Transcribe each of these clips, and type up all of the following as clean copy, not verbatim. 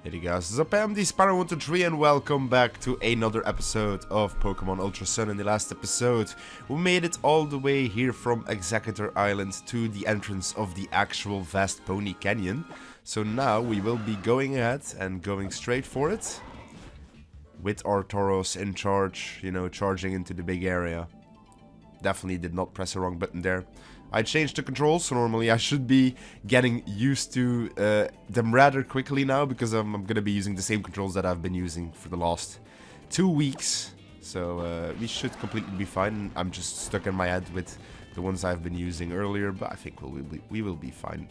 Hey guys, it's up MD Sparrow123 and welcome back to another episode of Pokemon Ultra Sun. In the last episode, we made it all the way here from Executor Island to the entrance of the actual vast Poni Canyon. So now we will be going ahead and going straight for it. With our Tauros in charge, you know, charging into the big area. Definitely did not press the wrong button there. I changed the controls, so normally I should be getting used to them rather quickly now, because I'm going to be using the same controls that I've been using for the last 2 weeks. So we should completely be fine. I'm just stuck in my head with the ones I've been using earlier, but I think we will be fine.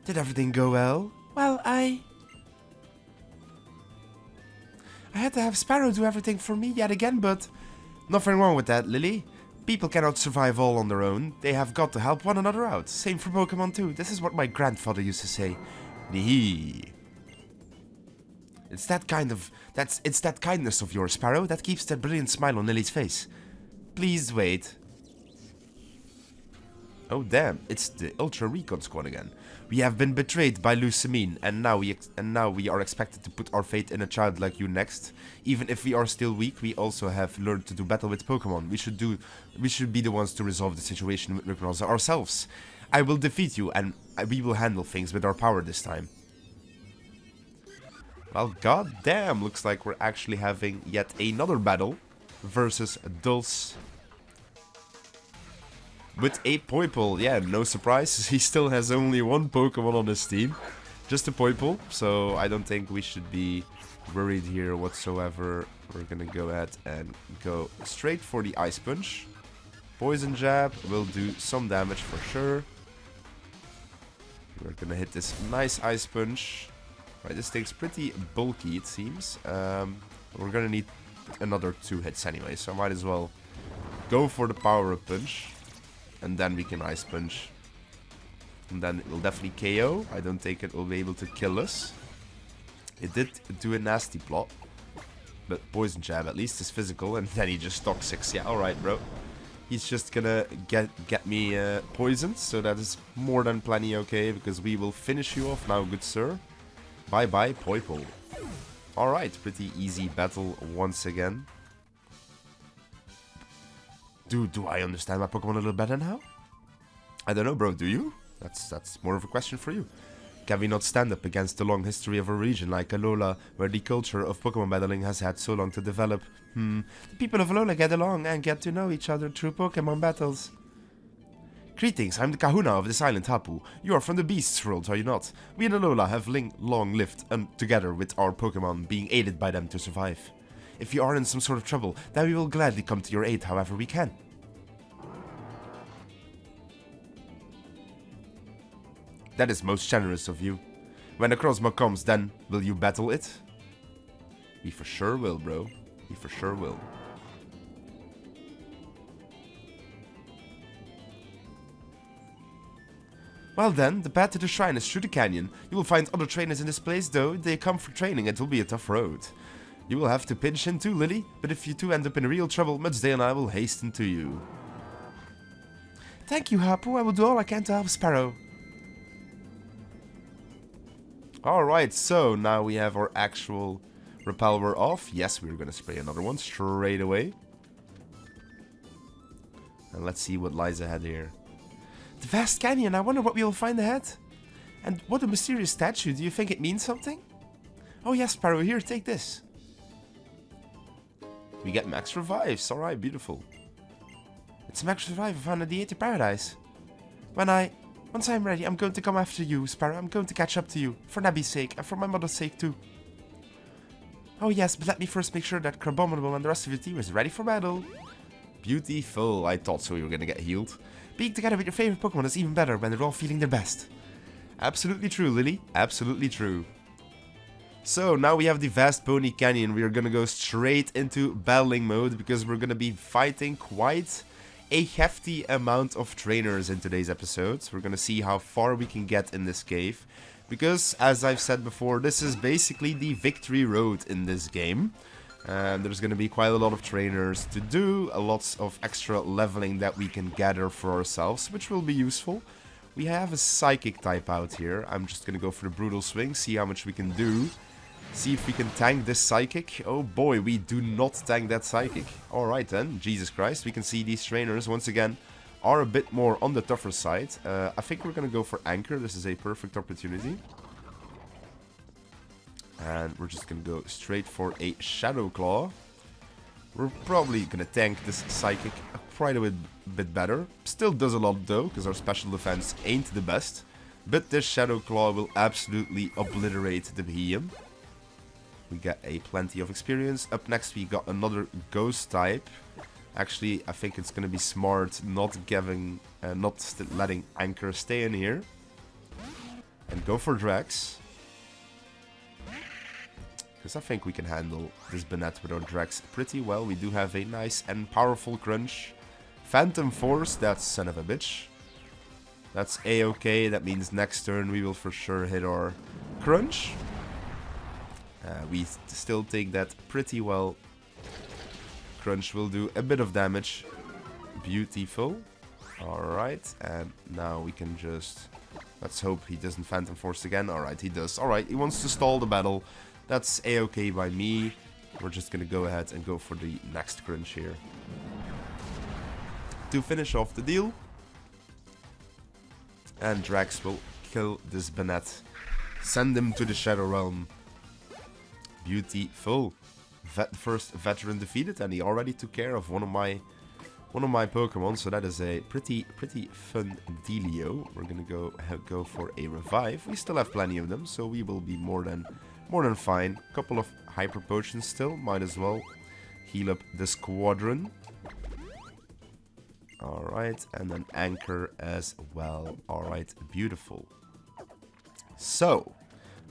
Did everything go well? Well, I had to have Sparrow do everything for me yet again, but nothing wrong with that, Lily. People cannot survive all on their own. They have got to help one another out. Same for Pokemon too. This is what my grandfather used to say. Nee. It's that kindness of yours, Sparrow, that keeps that brilliant smile on Lily's face. Please wait. Oh damn, it's the Ultra Recon Squad again. We have been betrayed by Lucamine, and now we are expected to put our faith in a child like you next. Even if we are still weak, we also have learned to do battle with Pokemon. We should be the ones to resolve the situation with Rayquaza ourselves. I will defeat you, and we will handle things with our power this time. Well, goddamn, looks like we're actually having yet another battle versus Dulce. With a Poipole, yeah, no surprise, he still has only one Pokemon on his team. Just a Poipole, so I don't think we should be worried here whatsoever. We're gonna go ahead and go straight for the Ice Punch. Poison Jab will do some damage for sure. We're gonna hit this nice Ice Punch. Right, this thing's pretty bulky, it seems. We're gonna need another 2 hits anyway, so I might as well go for the Power-Up Punch. And then we can Ice Punch. And then it will definitely KO. I don't think it will be able to kill us. It did do a nasty plot. But Poison Jab at least is physical. And then he just Toxics. Yeah, alright, bro. He's just gonna get me poisoned. So that is more than plenty okay. Because we will finish you off now, good sir. Bye-bye, Poipole. Alright, pretty easy battle once again. Do I understand my Pokemon a little better now? I don't know, bro, do you? That's more of a question for you. Can we not stand up against the long history of a region like Alola, where the culture of Pokemon battling has had so long to develop? The people of Alola get along and get to know each other through Pokemon battles. Greetings, I'm the Kahuna of this island, Hapu. You are from the Beasts world, are you not? We in Alola have long lived together with our Pokemon, being aided by them to survive. If you are in some sort of trouble, then we will gladly come to your aid however we can. That is most generous of you. When the Crossmog comes, then will you battle it? We for sure will, bro. We for sure will. Well then, the path to the shrine is through the canyon. You will find other trainers in this place, though. They come for training. It will be a tough road. You will have to pinch in too, Lily, but if you two end up in real trouble, Mudsdale and I will hasten to you. Thank you, Hapu. I will do all I can to help Sparrow. Alright, so now we have our actual Repelwer off. Yes, we're gonna spray another one straight away. And let's see what lies ahead here. The vast canyon, I wonder what we will find ahead. And what a mysterious statue, do you think it means something? Oh yes, Sparrow, here, take this. We get max revives. Alright, beautiful. It's a max revive found in the Aether Paradise. Once I'm ready, I'm going to come after you, Sparrow. I'm going to catch up to you. For Nabby's sake, and for my mother's sake too. Oh yes, but let me first make sure that Crabominable and the rest of your team is ready for battle. Beautiful. I thought so you were gonna get healed. Being together with your favorite Pokemon is even better when they're all feeling their best. Absolutely true, Lily. Absolutely true. So now we have the vast Poni Canyon. We are gonna go straight into battling mode because we're gonna be fighting quite a hefty amount of trainers in today's episode. We're gonna see how far we can get in this cave. Because, as I've said before, this is basically the victory road in this game. And there's going to be quite a lot of trainers to do, lots of extra leveling that we can gather for ourselves, which will be useful. We have a Psychic type out here. I'm just going to go for the Brutal Swing, see how much we can do. See if we can tank this Psychic. Oh boy, we do not tank that Psychic. Alright then, Jesus Christ. We can see these trainers, once again, are a bit more on the tougher side. I think we're going to go for Anchor. This is a perfect opportunity. And we're just going to go straight for a Shadow Claw. We're probably going to tank this Psychic quite a bit better. Still does a lot though, because our special defense ain't the best. But this Shadow Claw will absolutely obliterate the Behem. We get a plenty of experience. Up next we got another Ghost type. Actually, I think it's going to be smart not letting Anchor stay in here. And go for Drax. Because I think we can handle this Banette with our Drax pretty well. We do have a nice and powerful Crunch. Phantom Force, that's son of a bitch. That's a-okay. That means next turn we will for sure hit our Crunch. We still take that pretty well. Crunch will do a bit of damage. Beautiful. Alright, and now we can just... Let's hope he doesn't Phantom Force again. Alright, he does. Alright, he wants to stall the battle. That's a-okay by me. We're just gonna go ahead and go for the next Crunch here. To finish off the deal. And Drax will kill this Banette. Send him to the Shadow Realm. Beautiful. First veteran defeated, and he already took care of one of my Pokemon, so that is a pretty fun dealio. We're gonna go for a revive. We still have plenty of them, so we will be more than fine. Couple of Hyper Potions still, might as well heal up the squadron. Alright, and then Anchor as well. Alright, beautiful. So,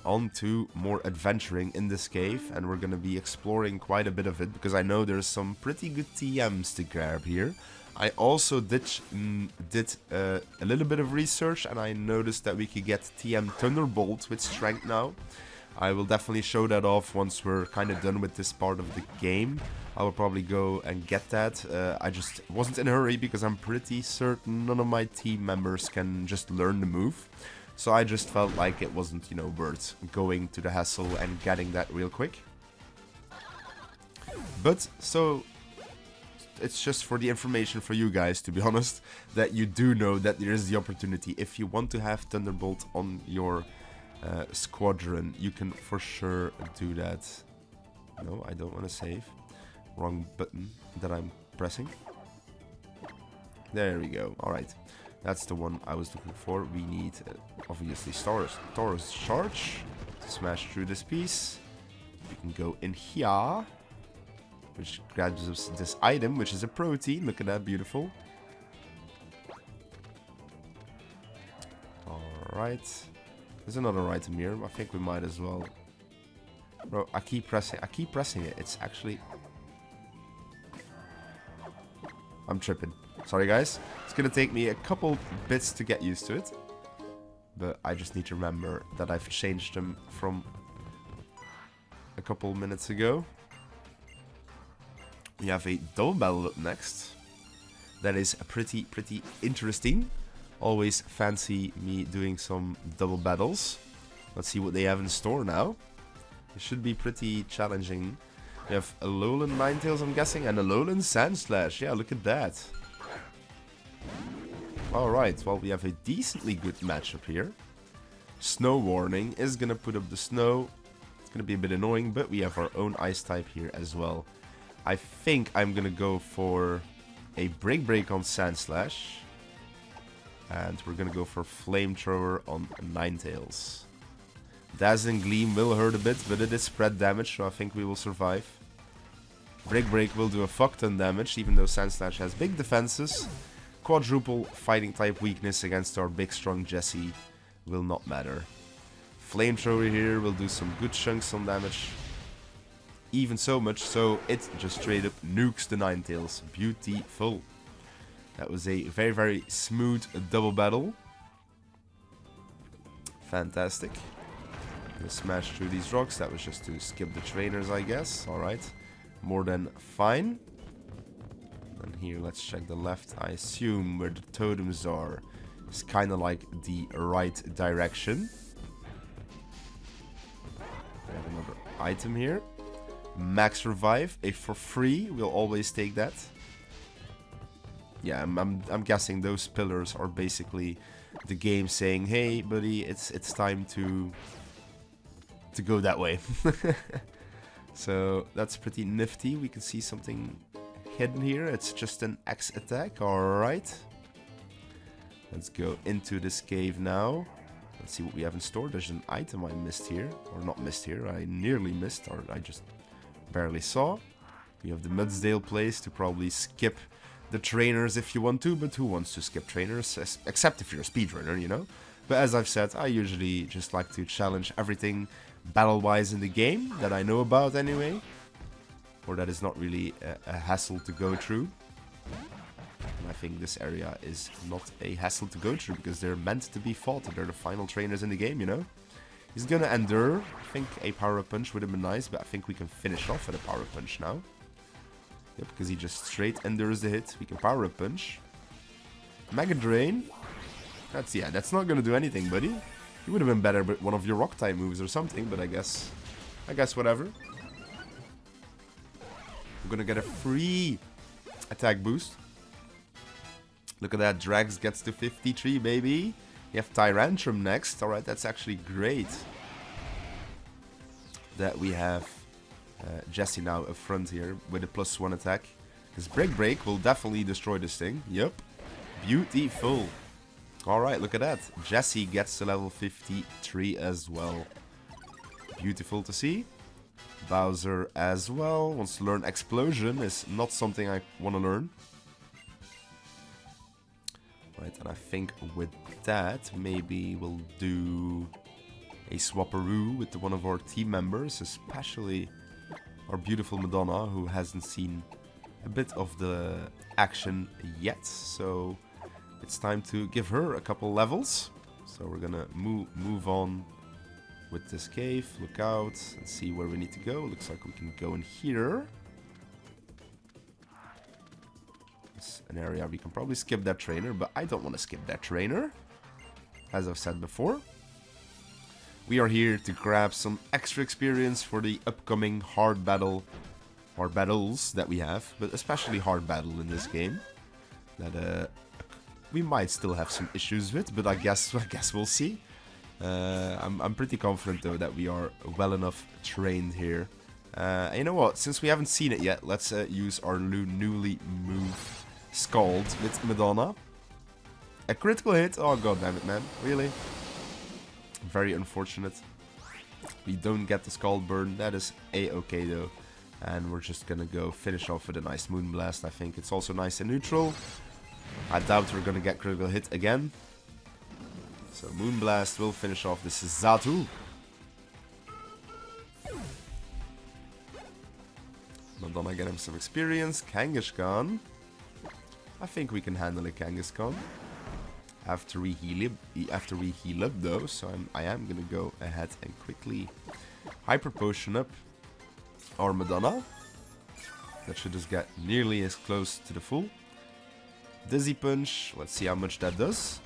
on to more adventuring in this cave, and we're going to be exploring quite a bit of it, because I know there's some pretty good TMs to grab here. I also did a little bit of research, and I noticed that we could get TM Thunderbolt with Strength now. I will definitely show that off once we're kind of done with this part of the game. I will probably go and get that. I just wasn't in a hurry because I'm pretty certain none of my team members can just learn the move. So I just felt like it wasn't, you know, worth going to the hassle and getting that real quick. But, so, it's just for the information for you guys, to be honest, that you do know that there is the opportunity. If you want to have Thunderbolt on your squadron, you can for sure do that. No, I don't want to save. Wrong button that I'm pressing. There we go. Alright. That's the one I was looking for. We need, obviously, Taurus Charge to smash through this piece. We can go in here, which grabs us this item, which is a protein. Look at that, beautiful. Alright. There's another item here. I think we might as well. Bro, I keep pressing it. It's actually... I'm tripping. Sorry guys, it's gonna take me a couple bits to get used to it. But I just need to remember that I've changed them from a couple minutes ago. We have a double battle up next. That is pretty interesting. Always fancy me doing some double battles. Let's see what they have in store now. It should be pretty challenging. We have Alolan Ninetales, I'm guessing, and Alolan Sandslash. Yeah, look at that. Alright, well, we have a decently good matchup here. Snow Warning is gonna put up the snow. It's gonna be a bit annoying, but we have our own Ice type here as well. I think I'm gonna go for a Brick Break on Sandslash. And we're gonna go for Flamethrower on Ninetales. Dazzling Gleam will hurt a bit, but it is spread damage, so I think we will survive. Brick Break will do a fuck ton damage, even though Sandslash has big defenses. Quadruple fighting type weakness against our big strong Jessie will not matter. Flamethrower here will do some good chunks on damage. Even so much so it just straight up nukes the Ninetales. Beautiful. That was a very smooth double battle. Fantastic. Gonna smash through these rocks. That was just to skip the trainers, I guess. Alright. more than fine. And here, let's check the left. I assume where the totems are is kind of like the right direction. We have another item here. Max revive, a for free. We'll always take that. Yeah, I'm guessing those pillars are basically the game saying, "Hey, buddy, it's time to go that way." So that's pretty nifty. We can see something hidden here. It's just an X attack. All right. Let's go into this cave now. Let's see what we have in store. There's an item I missed here, or not missed here. I nearly missed, or I just barely saw. We have the Mudsdale place to probably skip the trainers if you want to, but who wants to skip trainers, except if you're a speedrunner, you know? But as I've said, I usually just like to challenge everything battle-wise in the game that I know about anyway, or that is not really a hassle to go through. And I think this area is not a hassle to go through because they're meant to be fought. They're the final trainers in the game, you know? He's gonna endure. I think a power-up punch would have been nice, but I think we can finish off with a power-up punch now. Yep, because he just straight endures the hit. We can power-up punch. Mega Drain. That's not gonna do anything, buddy. You would have been better with one of your rock type moves or something, but I guess whatever. We're gonna get a free attack boost. Look at that, Drax gets to 53, baby. You have Tyrantrum next. Alright, that's actually great that we have Jesse now up front here with a +1 attack. Because Break will definitely destroy this thing. Yep. Beautiful. Alright, look at that. Jesse gets to level 53 as well. Beautiful to see. Bowser as well. Wants to learn Explosion. Is not something I want to learn. Right, and I think with that, maybe we'll do a swapperoo with one of our team members, especially our beautiful Madonna, who hasn't seen a bit of the action yet. So it's time to give her a couple levels. So we're gonna move on with this cave. Look out and see where we need to go. Looks like we can go in here. An area we can probably skip that trainer, but I don't want to skip that trainer. As I've said before, we are here to grab some extra experience for the upcoming hard battles that we have, but especially hard battle in this game that we might still have some issues with, but I guess we'll see. I'm pretty confident though that we are well enough trained here. And you know what? Since we haven't seen it yet, let's use our newly moved Scald with Madonna. A critical hit. Oh god damn it, man. Really? Very unfortunate. We don't get the Scald burn. That is a-okay though. And we're just gonna go finish off with a nice Moonblast. I think it's also nice and neutral. I doubt we're gonna get critical hit again. So Moonblast will finish off this Zatu. Madonna get him some experience. Kangaskhan. I think we can handle a Kangaskhan after we heal up though. So I am gonna go ahead and quickly Hyper Potion up our Madonna. That should just get nearly as close to the full. Dizzy Punch. Let's see how much that does.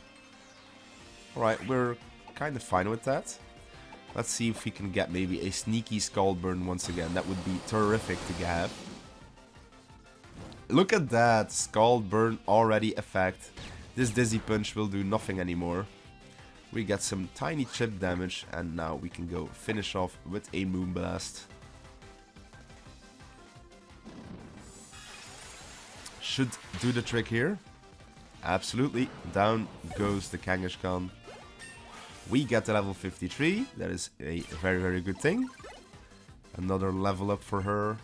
Alright, we're kind of fine with that. Let's see if we can get maybe a sneaky Scald Burn once again. That would be terrific to have. Look at that. Scald Burn already effect. This Dizzy Punch will do nothing anymore. We get some tiny chip damage. And now we can go finish off with a Moonblast. Should do the trick here. Absolutely. Down goes the Kangaskhan. We get to level 53. That is a very, very good thing. Another level up for her.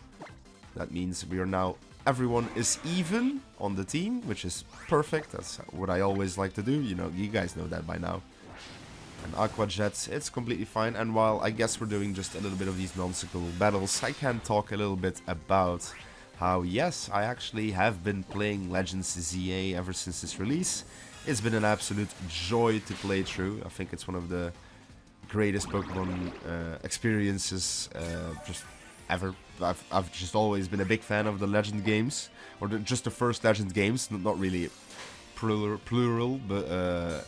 That means we are now... Everyone is even on the team, which is perfect. That's what I always like to do. You know, you guys know that by now. And Aqua Jets, it's completely fine. And while I guess we're doing just a little bit of these non-cyclical battles, I can talk a little bit about how, yes, I actually have been playing Legends ZA ever since its release. It's been an absolute joy to play through. I think it's one of the greatest Pokemon experiences just ever. I've just always been a big fan of the Legend games, or just the first Legend games. Not really plural, but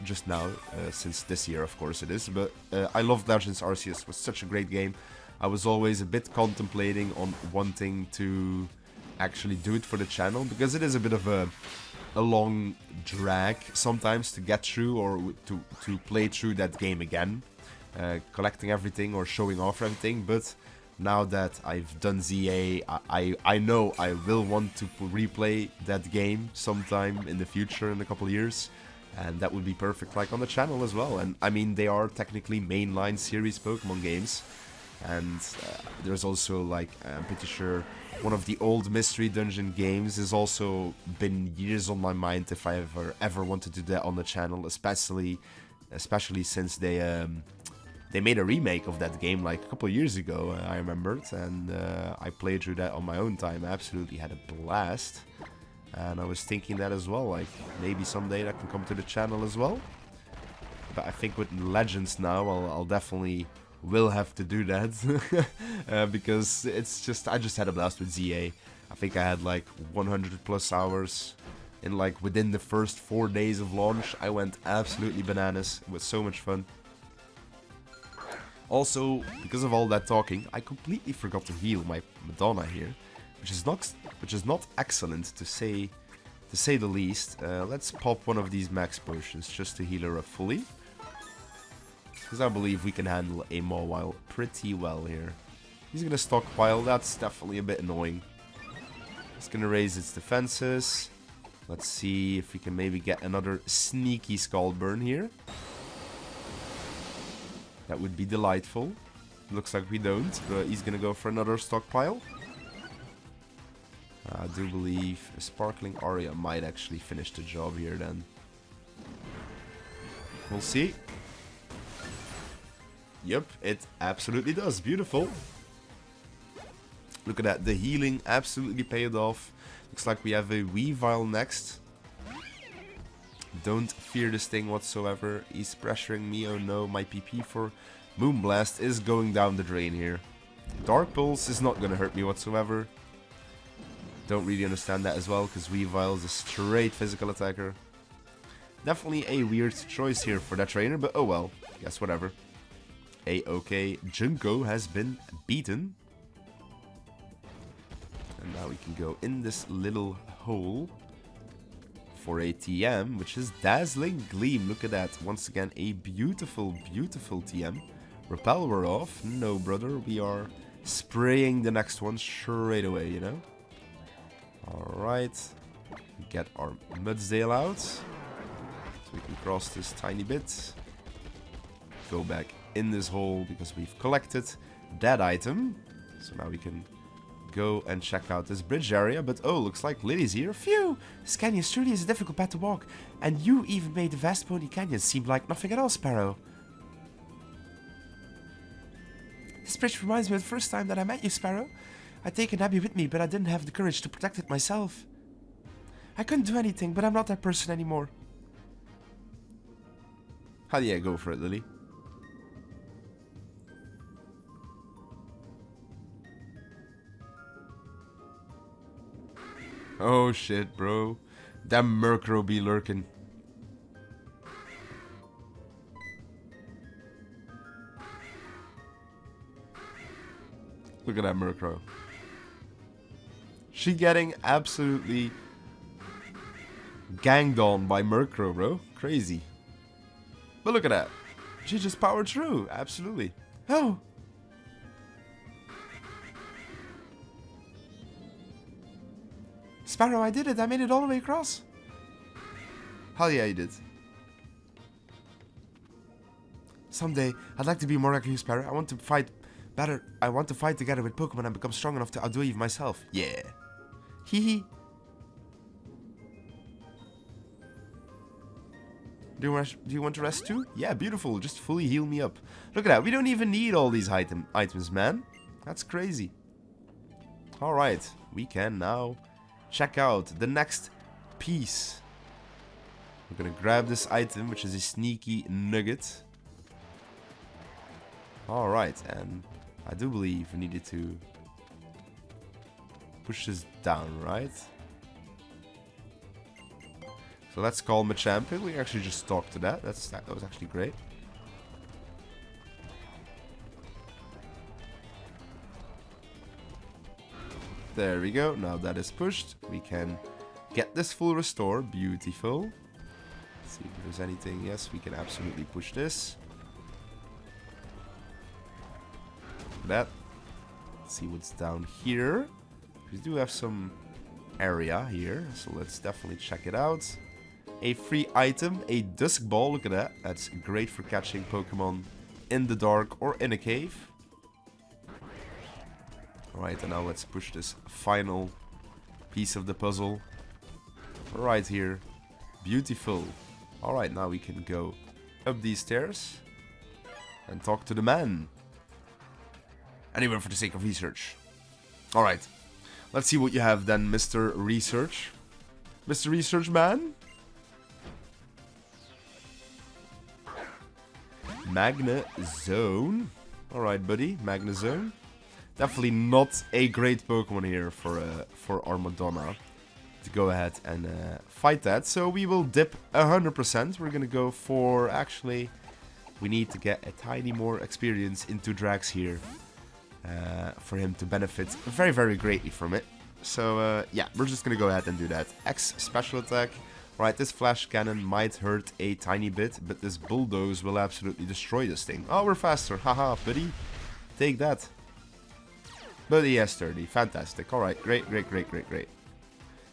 just now, since this year, of course it is. But I loved Legends Arceus. It was such a great game. I was always a bit contemplating on wanting to actually do it for the channel, because it is a bit of a long drag sometimes to get through, or to play through that game again, collecting everything or showing off everything. But now that I've done ZA, I know I will want to replay that game sometime in the future, in a couple of years, and that would be perfect, like, on the channel as well. And I mean, they are technically mainline series Pokemon games, and there's also, like, I'm pretty sure one of the old Mystery Dungeon games has also been years on my mind if I ever want to do that on the channel, especially since they made a remake of that game like a couple of years ago, I remembered, and I played through that on my own time. I absolutely had a blast, and I was thinking that as well, like, maybe someday that can come to the channel as well. But I think with Legends now, I'll definitely will have to do that, because I just had a blast with ZA. I think I had like 100 plus hours in, like, within the first 4 days of launch. I went absolutely bananas. It was so much fun. Also, because of all that talking, I completely forgot to heal my Madonna here, which is not excellent, to say the least. Let's pop one of these max potions just to heal her up fully, because I believe we can handle a Mawile pretty well here. He's gonna stockpile. That's definitely a bit annoying. It's gonna raise its defenses. Let's see if we can maybe get another sneaky Scald Burn here. That would be delightful. Looks like we don't, but he's gonna go for another stockpile. I do believe a Sparkling Aria might actually finish the job here then. We'll see. Yep, it absolutely does. Beautiful. Look at that. The healing absolutely paid off. Looks like we have a Weavile next. Don't fear this thing whatsoever. He's pressuring me. Oh no, my PP for Moonblast is going down the drain here. Dark Pulse is not going to hurt me whatsoever. Don't really understand that as well, because Weavile is a straight physical attacker. Definitely a weird choice here for that trainer, but oh well. Guess whatever. A-okay. Junko has been beaten. And now we can go in this little hole for a TM, which is Dazzling Gleam. Look at that. Once again, a beautiful, beautiful TM. Repel, we're off. No, brother. We are spraying the next one straight away, you know? Alright. Get our Mudsdale out, so we can cross this tiny bit. Go back in this hole because we've collected that item. So now we can go and check out this bridge area. But oh, looks like Lily's here. Phew! This canyon truly is a difficult path to walk. And you even made the vast Poni Canyon seem like nothing at all, Sparrow. This bridge reminds me of the first time that I met you, Sparrow. I'd taken Abby with me, but I didn't have the courage to protect it myself. I couldn't do anything, but I'm not that person anymore. How do you go for it, Lily? Oh shit, bro. That Murkrow be lurking. Look at that Murkrow. She getting absolutely ganged on by Murkrow, bro. Crazy. But look at that. She just powered through. Absolutely. Oh. Sparrow, I did it. I made it all the way across. Hell yeah, you did. Someday, I'd like to be more like you, Sparrow. I want to fight better. I want to fight together with Pokemon and become strong enough to outdo even myself. Yeah. Hee hee. Do you want to rest too? Yeah, beautiful. Just fully heal me up. Look at that. We don't even need all these items, man. That's crazy. Alright. We can now check out the next piece. We're gonna grab this item, which is a sneaky nugget. Alright, and I do believe we needed to push this down, right? So let's call him a champion. We actually just talked to that. That was actually great. There we go. Now that is pushed, we can get this full restore. Beautiful. Let's see if there's anything. Yes, we can absolutely push this. That. Let's see what's down here. We do have some area here, so let's definitely check it out. A free item, a dusk ball. Look at that. That's great for catching Pokemon in the dark or in a cave. Alright, and now let's push this final piece of the puzzle right here. Beautiful. Alright, now we can go up these stairs and talk to the man. Anyway, for the sake of research. Alright, let's see what you have then, Mr. Research. Mr. Research Man? Magna Zone. Alright, buddy, Magna Zone. Definitely not a great Pokemon here for our Madonna to go ahead and fight that. So we will dip 100%. We're going to go for... Actually, we need to get a tiny more experience into Drax here. For him to benefit very, very greatly from it. So, yeah, we're just going to go ahead and do that. X special attack. Right, this flash cannon might hurt a tiny bit, but this bulldoze will absolutely destroy this thing. Oh, we're faster. Haha, buddy. Take that. But he has 30. Fantastic. Alright, great.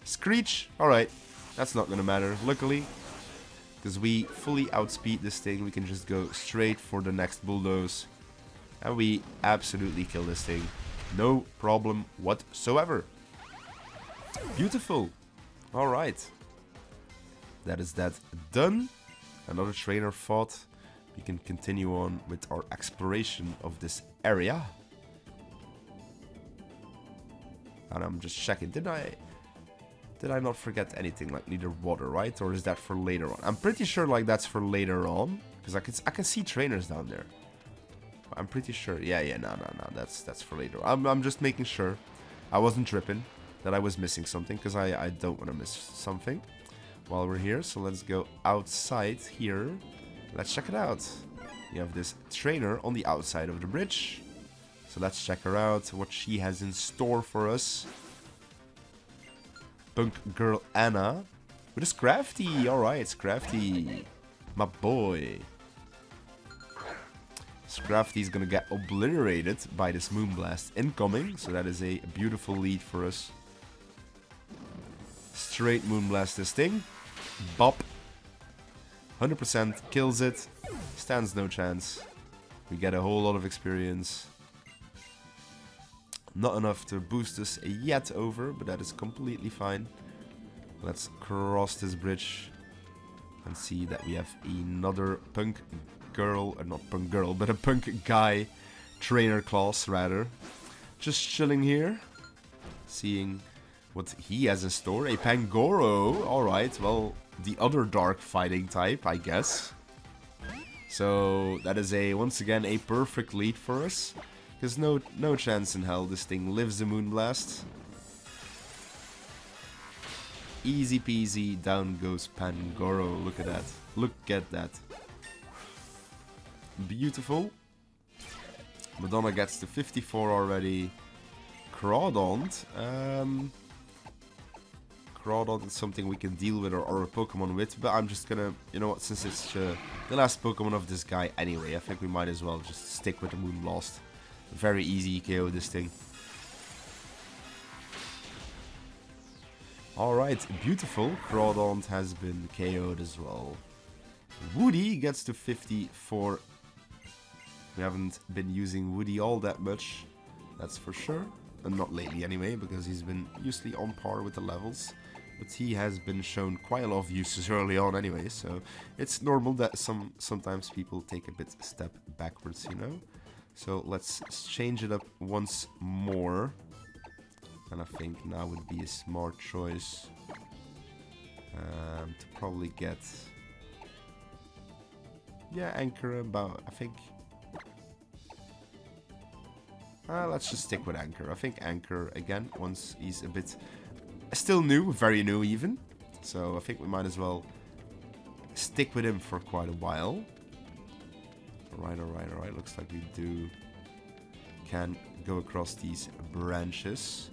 Screech. Alright, that's not gonna matter, luckily. Because we fully outspeed this thing. We can just go straight for the next bulldoze. And we absolutely kill this thing. No problem whatsoever. Beautiful. Alright. That is that done. Another trainer fought. We can continue on with our exploration of this area. And I'm just checking. Did I not forget anything? Like neither water, right? Or is that for later on? I'm pretty sure like that's for later on. Because I can see trainers down there. I'm pretty sure. Yeah, no. That's for later. I'm just making sure I wasn't tripping. That I was missing something. Because I don't want to miss something while we're here. So let's go outside here. Let's check it out. We have this trainer on the outside of the bridge. So let's check her out, what she has in store for us. Punk Girl Anna. With a Scrafty. Alright, Scrafty. My boy. Scrafty's gonna get obliterated by this Moonblast incoming. So that is a beautiful lead for us. Straight Moonblast this thing. Bop. 100% kills it. Stands no chance. We get a whole lot of experience. Not enough to boost us yet over, but that is completely fine. Let's cross this bridge and see that we have another punk girl, or not punk girl, but a punk guy trainer class rather. Just chilling here, seeing what he has in store. A Pangoro, alright, well, the other dark fighting type, I guess. So that is once again a perfect lead for us. Because no chance in hell this thing lives the Moonblast. Easy peasy, down goes Pangoro. Look at that. Look at that. Beautiful. Madonna gets to 54 already. Crawdont. Crawdont is something we can deal with or Pokemon with. But I'm just gonna, you know what, since it's the last Pokemon of this guy anyway, I think we might as well just stick with the Moonblast. Very easy KO this thing. Alright, beautiful. Crawdont has been KO'd as well. Woody gets to 54. We haven't been using Woody all that much, that's for sure. And not lately anyway, because he's been usually on par with the levels. But he has been shown quite a lot of uses early on anyway, so it's normal that sometimes people take a bit step backwards, you know. So let's change it up once more. And I think now would be a smart choice to probably get... Yeah, Anchor about, I think... Let's just stick with Anchor. I think Anchor, again, once he's a bit... Still new, very new even. So I think we might as well stick with him for quite a while. Alright, alright, alright. Looks like we can go across these branches.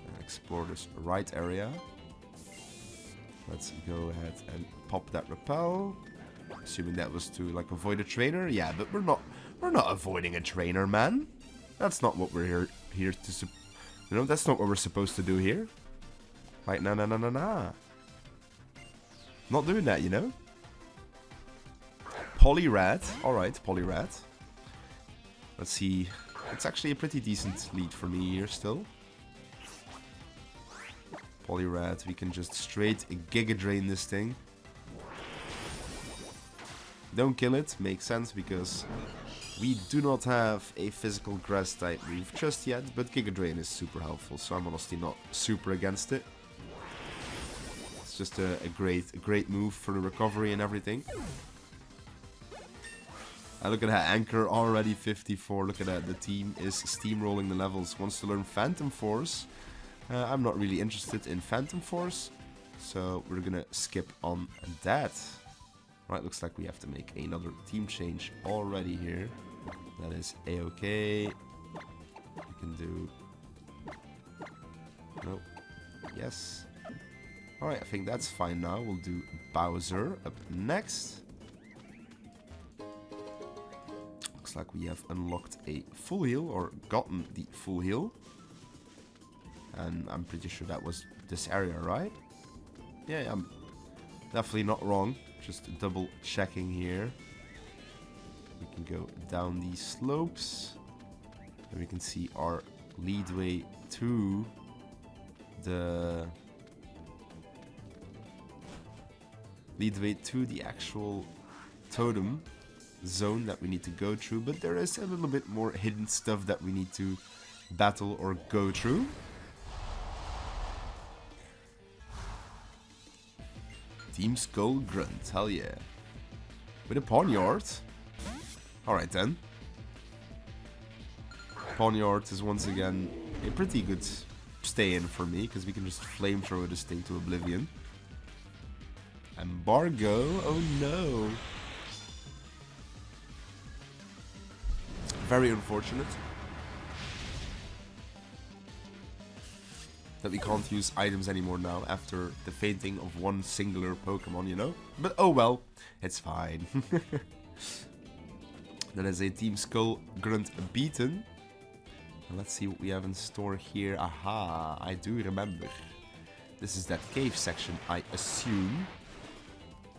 And explore this right area. Let's go ahead and pop that repel. Assuming that was to like avoid a trainer. Yeah, but we're not avoiding a trainer, man. That's not what we're here to that's not what we're supposed to do here. Like, nah. Not doing that, you know? Poliwrath. Alright, Poliwrath. Let's see. It's actually a pretty decent lead for me here still. Poliwrath, we can just straight Giga Drain this thing. Don't kill it, makes sense because we do not have a physical grass type move just yet, but Giga Drain is super helpful, so I'm honestly not super against it. It's just a great move for the recovery and everything. And look at that, Anchor already 54, look at that, the team is steamrolling the levels, wants to learn Phantom Force. I'm not really interested in Phantom Force, so we're gonna skip on that. Right, looks like we have to make another team change already here. That is A-okay. We can do... No. Yes. Alright, I think that's fine now. We'll do Bowser up next. Looks like we have unlocked a full heal, or gotten the full heal. And I'm pretty sure that was this area, right? Yeah, I'm definitely not wrong. Just double checking here. We can go down these slopes. And we can see our leadway to the... actual totem zone that we need to go through. But there is a little bit more hidden stuff that we need to battle or go through. Team Skull Grunt, hell yeah. With a Ponyard. Alright then. Ponyard is once again a pretty good stay-in for me, because we can just flamethrower this thing to oblivion. Embargo? Oh no. Very unfortunate that we can't use items anymore now after the fainting of one singular Pokemon, you know? But oh well, it's fine. That is a Team Skull Grunt beaten. And let's see what we have in store here. Aha, I do remember. This is that cave section, I assume.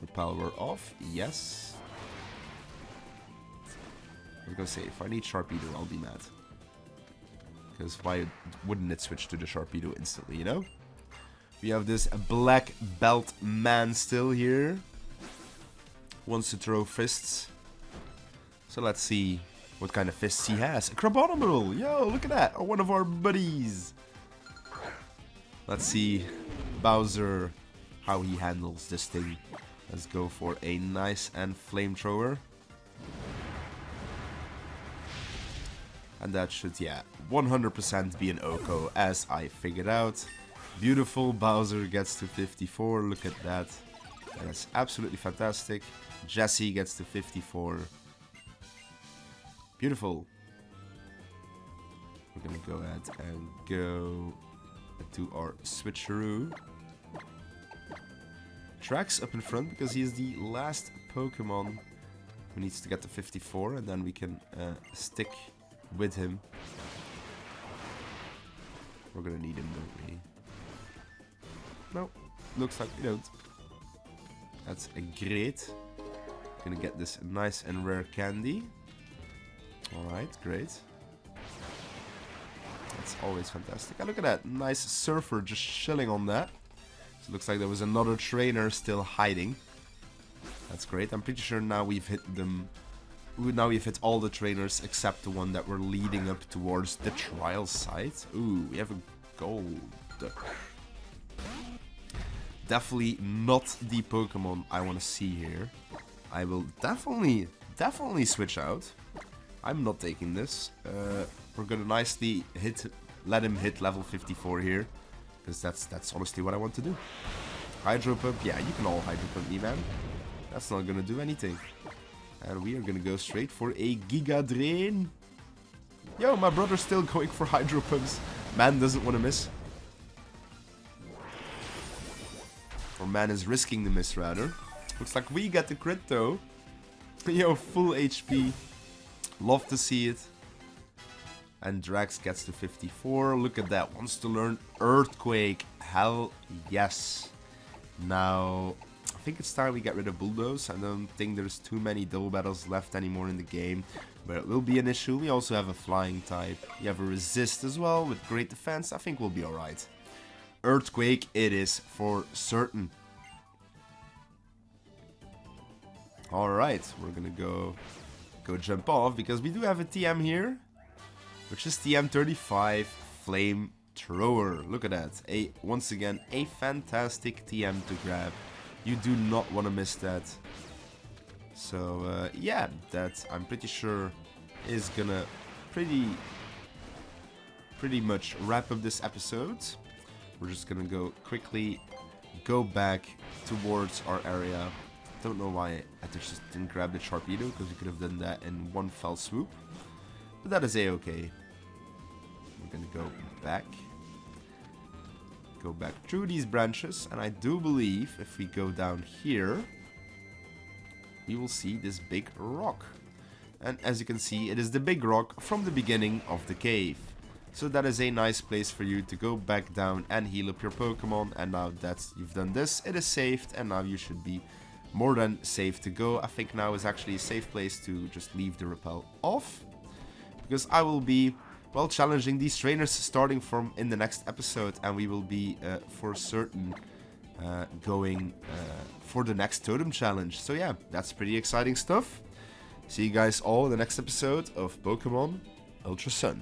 Repel we're off, yes. I was gonna say, if I need Sharpedo, I'll be mad. Because why wouldn't it switch to the Sharpedo instantly, you know? We have this black belt man still here. Wants to throw fists. So let's see what kind of fists he has. A Crabominal! Yo, look at that! One of our buddies! Let's see Bowser, how he handles this thing. Let's go for a nice and flamethrower. And that should, yeah, 100% be an Oko, as I figured out. Beautiful, Bowser gets to 54, look at that. That's absolutely fantastic. Jesse gets to 54. Beautiful. We're gonna go ahead and go to our switcheroo. Drax up in front, because he is the last Pokemon who needs to get to 54, and then we can stick with him. We're gonna need him, don't we? No, looks like we don't. That's a great. Gonna get this nice and rare candy. Alright, great. That's always fantastic. And look at that, nice surfer just chilling on that. So it looks like there was another trainer still hiding. That's great. I'm pretty sure now we've hit them. Now we've hit all the trainers except the one that we're leading up towards the trial site. Ooh, we have a gold. Definitely not the Pokemon I want to see here. I will definitely switch out. I'm not taking this. We're gonna nicely let him hit level 54 here. Because that's honestly what I want to do. Hydro Pump, yeah, you can all Hydro Pump me, man. That's not gonna do anything. And we are gonna go straight for a Giga Drain. Yo, my brother's still going for Hydro Pumps. Man doesn't want to miss. Or man is risking the miss, rather. Looks like we get the crit, though. Yo, full HP. Love to see it. And Drax gets to 54. Look at that. Wants to learn Earthquake. Hell yes. Now, I think it's time we get rid of Bulldoze. I don't think there's too many double battles left anymore in the game. But it will be an issue. We also have a flying type. You have a resist as well with great defense. I think we'll be alright. Earthquake it is for certain. Alright, we're gonna go jump off because we do have a TM here. Which is TM35 Flamethrower. Look at that. Once again, a fantastic TM to grab. You do not want to miss that. So, yeah, that I'm pretty sure is gonna pretty much wrap up this episode. We're just gonna go back towards our area. Don't know why I just didn't grab the Sharpedo, because we could have done that in one fell swoop. But that is a-okay. We're gonna go back through these branches, and I do believe if we go down here, we will see this big rock. And as you can see, it is the big rock from the beginning of the cave. So that is a nice place for you to go back down and heal up your Pokemon. And now that you've done this, it is saved, and now you should be more than safe to go. I think now is actually a safe place to just leave the repel off, because I will be, well, challenging these trainers starting from in the next episode, and we will be for certain going for the next totem challenge. So yeah, that's pretty exciting stuff. See you guys all in the next episode of Pokemon Ultra Sun.